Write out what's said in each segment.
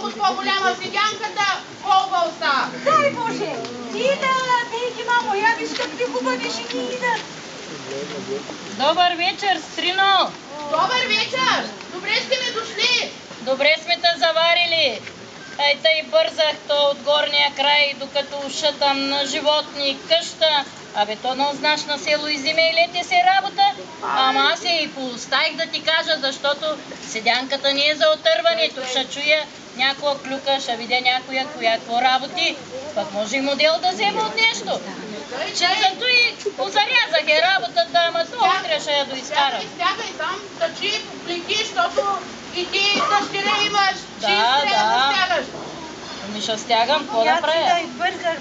колко по-голяма седянката, колко остава. Дай Боже! Ида, бейки, мамо, я виж какви хубави жени идат. Добър вечер, Стрино! Добър вечер! Добре сте ми дошли! Добре сме те заварили. Ей, тъй бързах то от горния край, докато шътам на животни къща. Абе, то не знаеш на село и земейлете си работа. Ама аз я и пооставих да ти кажа, защото седянката ни е за отърването. Ще чуя някоя клюка, ще видя някоя какво работи. Пък може и модел да взема от нещо. Че зато и позарязах е работата, ама то утре ще я доизкарам. Стягай там, тъчи, плети, защото и ти дъщеря имаш. Да. Да стягаш. Ами ще стягам, какво да Аз правя? и бързах.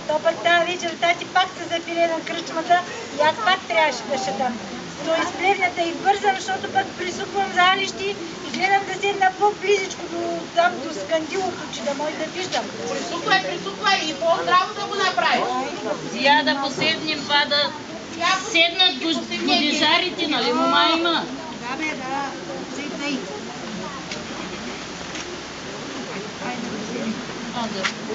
То пък тази вечер тати пак се запиле на кръчмата и аз пак трябваше да шатам. Но изплевнята и бързам, защото пък присуквам за алищи и гледам да седна по-близичко до скандилото, че да може да виждам. Присуквай и по-здраво да го направиш. Я да поседнем, па да седнат годижарите, нали мома има? Да, бе, да. Седай.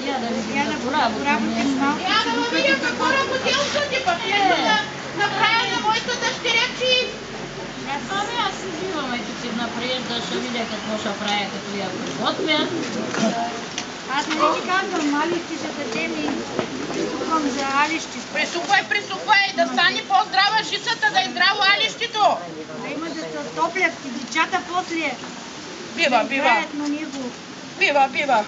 Я да видим да поработим малко. Я да видя какво работил съди, пък да направя на моята дъщеря, че... Ами аз си взимам ето си напред, да ще видя какво ще правя, като я приготвя. Аз не ти казвам, алищи ще дадем и присуквам за алищи. Присуквай, да стане по-здрава жицата, да е здраво алището. Да има да се отоплят и дечата после. Бива. Играят на него. Бива.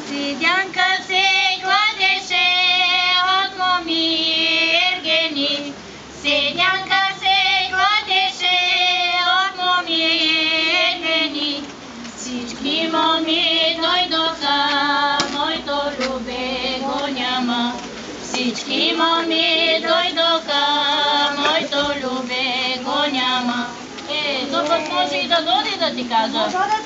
Седянка се кладеше от моми ергени. Седянка се кладеше от моми ергени. Всички моми дойдоха, моето любе го няма. Всички моми дойдоха, моето любе го няма. То пък може и да доди да ти кажа. Додат.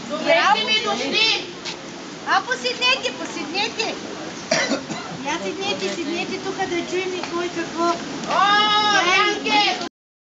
Добре сте ми дошли! Поседнете. Я седнете тук да чуем и кой какво. О, Янке!